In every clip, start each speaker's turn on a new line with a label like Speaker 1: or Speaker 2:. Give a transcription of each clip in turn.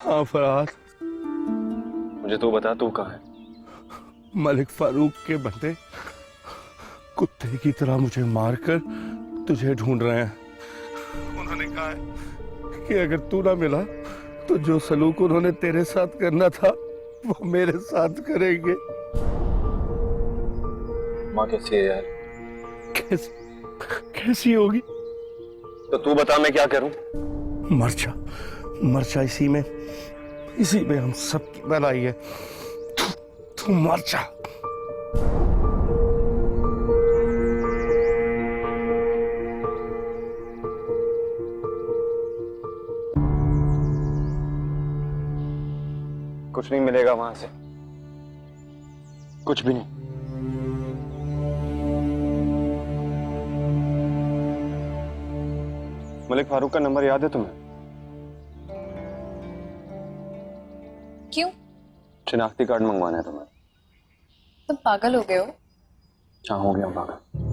Speaker 1: हाँ फरहाद,
Speaker 2: मुझे तू बता, तू कहाँ है?
Speaker 1: मलिक फारूक के बंदे कुत्ते की तरह मुझे मारकर तुझे ढूंढ रहे हैं। उन्होंने कहा है कि अगर तू ना मिला तो जो सलूक उन्होंने तेरे साथ करना था वो मेरे साथ करेंगे।
Speaker 2: माँ कैसी है यार?
Speaker 1: कैसी कैसी होगी?
Speaker 2: तो तू बता, मैं क्या करूं?
Speaker 1: मर जा, मर जा, इसी में हम सबकी भलाई है। तू मर जा।
Speaker 2: कुछ नहीं मिलेगा वहां से, कुछ भी नहीं। मलिक फारूक का नंबर याद है तुम्हें?
Speaker 3: क्यों?
Speaker 2: शिनाख्ती कार्ड मंगवाना है तुम्हें।
Speaker 3: तुम पागल हो गए हो?
Speaker 2: हाँ, हो गया पागल।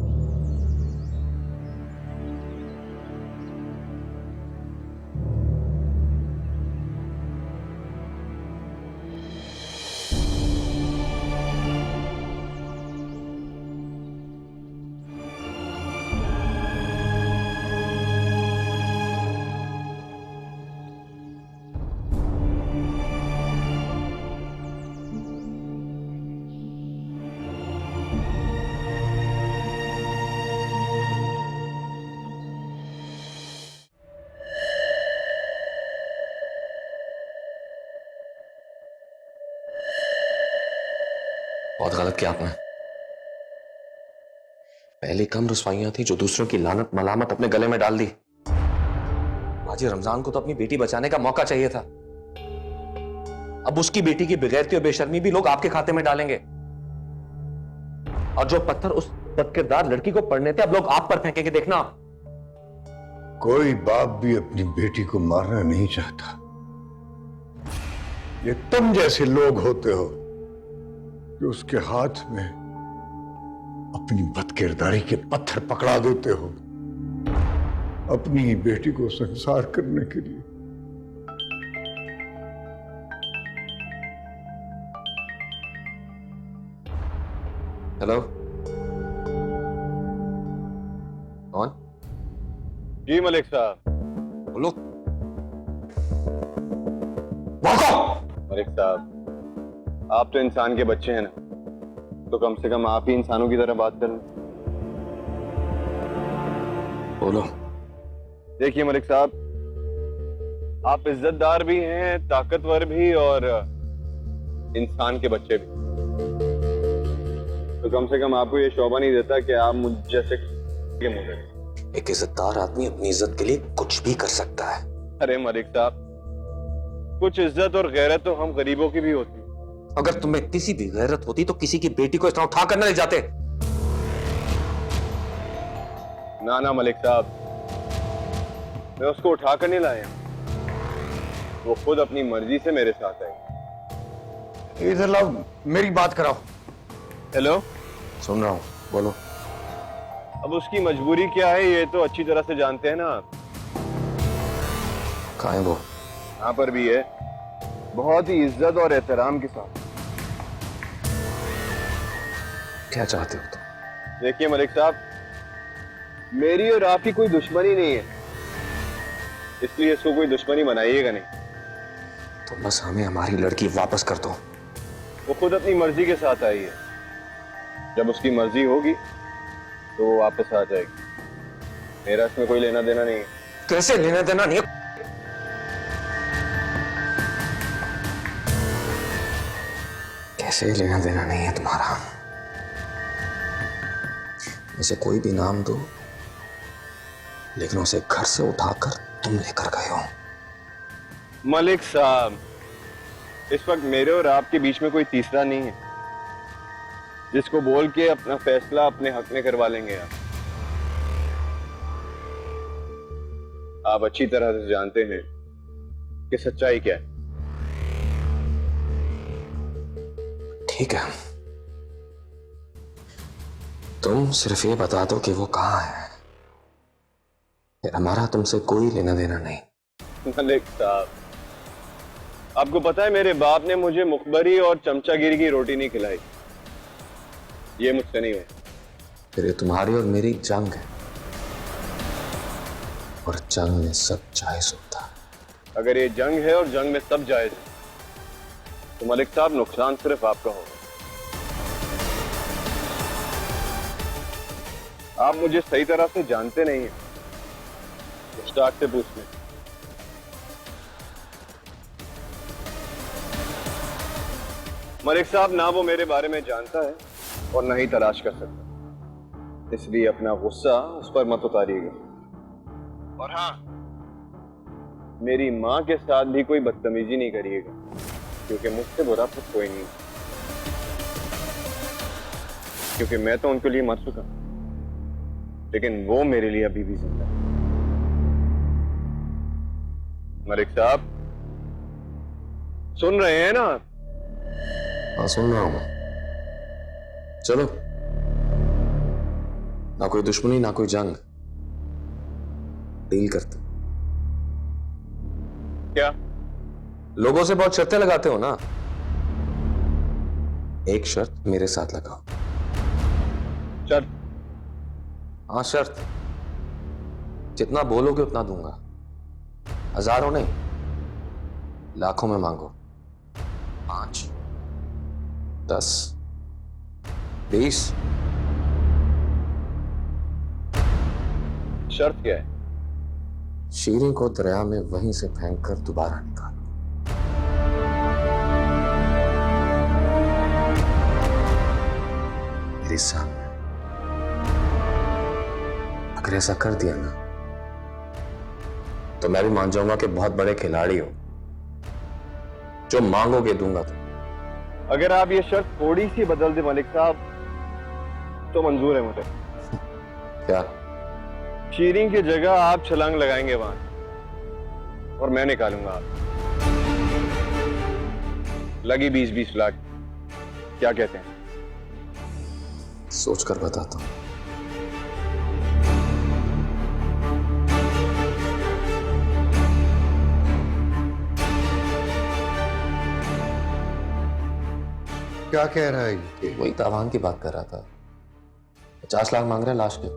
Speaker 4: बहुत गलत किया आपने। पहली कम रुसवाइयां थी जो दूसरों की लानत मलामत अपने गले में डाल दी। हाजी रमजान को तो अपनी बेटी बचाने का मौका चाहिए था। अब उसकी बेटी की बेगैरती और बेशर्मी भी लोग आपके खाते में डालेंगे। और जो पत्थर उस बदकिरदार लड़की को पड़ने थे, अब लोग आप पर फेंकेंगे, देखना।
Speaker 5: कोई बाप भी अपनी बेटी को मारना नहीं चाहता। ये तुम जैसे लोग होते हो कि उसके हाथ में अपनी बदकिरदारी के पत्थर पकड़ा देते हो अपनी ही बेटी को संसार करने के लिए।
Speaker 4: हेलो, कौन?
Speaker 2: जी मलिक साहब।
Speaker 4: बोलो।
Speaker 2: मलिक साहब, आप तो इंसान के बच्चे हैं ना, तो कम से कम आप ही इंसानों की तरह बात कर लें।
Speaker 4: बोलो।
Speaker 2: देखिए मलिक साहब, आप इज्जतदार भी हैं, ताकतवर भी, और इंसान के बच्चे भी। तो कम से कम आपको ये शोभा नहीं देता कि आप मुझ जैसे के मुंह में।
Speaker 4: एक इज्जतदार आदमी अपनी इज्जत के लिए कुछ भी कर सकता है।
Speaker 2: अरे मलिक साहब, कुछ इज्जत और गैरत तो हम गरीबों की भी होती है।
Speaker 4: अगर तुम्हें किसी भी गैरत होती तो किसी की बेटी को इतना उठा कर ना ले जाते।
Speaker 2: ना ना मलिक साहब, मैं उसको उठा कर नहीं लाया, वो खुद अपनी मर्जी से मेरे साथ आई।
Speaker 5: इधर लाओ, मेरी बात कराओ।
Speaker 2: हेलो,
Speaker 4: सुन रहा हूं, बोलो।
Speaker 2: अब उसकी मजबूरी क्या है ये तो अच्छी तरह से जानते हैं ना आप।
Speaker 4: कहाँ है वो?
Speaker 2: यहाँ पर भी है, बहुत ही इज्जत और एहतराम के साथ।
Speaker 4: क्या चाहते हो तुम?
Speaker 2: देखिए मलिक साहब, मेरी और आपकी कोई दुश्मनी नहीं है, इसलिए इसको कोई दुश्मनी बनाइएगा नहीं।
Speaker 4: तो बस हमें हमारी लड़की वापस कर दो।
Speaker 2: वो खुद अपनी मर्जी के साथ आई है, जब उसकी मर्जी होगी तो वो वापस आ जाएगी। मेरा इसमें कोई लेना देना नहीं है।
Speaker 4: कैसे लेना देना नहीं है? कैसे लेना देना नहीं है तुम्हारा? इसे कोई भी नाम दो, लेकिन उसे घर से उठाकर तुम लेकर गए हो।
Speaker 2: मलिक साहब, इस वक्त मेरे और आपके बीच में कोई तीसरा नहीं है जिसको बोल के अपना फैसला अपने हक में करवा लेंगे आप अच्छी तरह से जानते हैं कि सच्चाई क्या है।
Speaker 4: ठीक है, तुम सिर्फ ये बता दो कि वो कहाँ है, फिर हमारा तुमसे कोई लेना देना नहीं।
Speaker 2: मलिक साहब, आपको पता है मेरे बाप ने मुझे मुखबरी और चमचागिरी की रोटी नहीं खिलाई। ये मुझसे नहीं है।
Speaker 4: फिर ये तुम्हारी और मेरी जंग है, और जंग में सब जायज होता है।
Speaker 2: अगर ये जंग है और जंग में सब जायज है, तो मलिक साहब नुकसान सिर्फ आपका होगा। आप मुझे सही तरह से जानते नहीं हैं, मुश्ताक से पूछ लें। मलिक साहब ना वो मेरे बारे में जानता है और ना ही तलाश कर सकता, इसलिए अपना गुस्सा उस पर मत उतारिएगा। और हाँ, मेरी माँ के साथ भी कोई बदतमीजी नहीं करिएगा, क्योंकि मुझसे बुरा फिर कोई नहीं, क्योंकि मैं तो उनके लिए मर चुका, लेकिन वो मेरे लिए अभी भी जिंदा है। मलिक साहब सुन रहे हैं ना?
Speaker 4: हाँ, सुन रहा हूं मैं। चलो, ना कोई दुश्मनी ना कोई जंग, डील करते।
Speaker 2: क्या?
Speaker 4: लोगों से बहुत शर्तें लगाते हो ना, एक शर्त मेरे साथ लगाओ।
Speaker 2: शर्त?
Speaker 4: हाँ, शर्त। जितना बोलोगे उतना दूंगा, हजारों नहीं, लाखों में मांगो। 5, 10, 20।
Speaker 2: शर्त क्या है?
Speaker 4: शीरी को दरिया में वहीं से फेंक कर दोबारा निकालो। मेरे सामने। अगर ऐसा कर दिया ना, तो मैं भी मान जाऊंगा कि बहुत बड़े खिलाड़ी हो। जो मांगोगे दूंगा तो।
Speaker 2: अगर आप ये शर्त थोड़ी सी बदल दे मलिक साहब, तो मंजूर है मुझे।
Speaker 4: क्या?
Speaker 2: शीरीन की जगह आप छलांग लगाएंगे वहां, और मैं निकालूंगा आप। लगी 20-20 लाख, क्या कहते हैं?
Speaker 4: सोचकर बताता हूं।
Speaker 5: क्या कह रहा है ये?
Speaker 4: वही तावान की बात कर रहा था। 50 लाख मांग रहे हैं लाश के।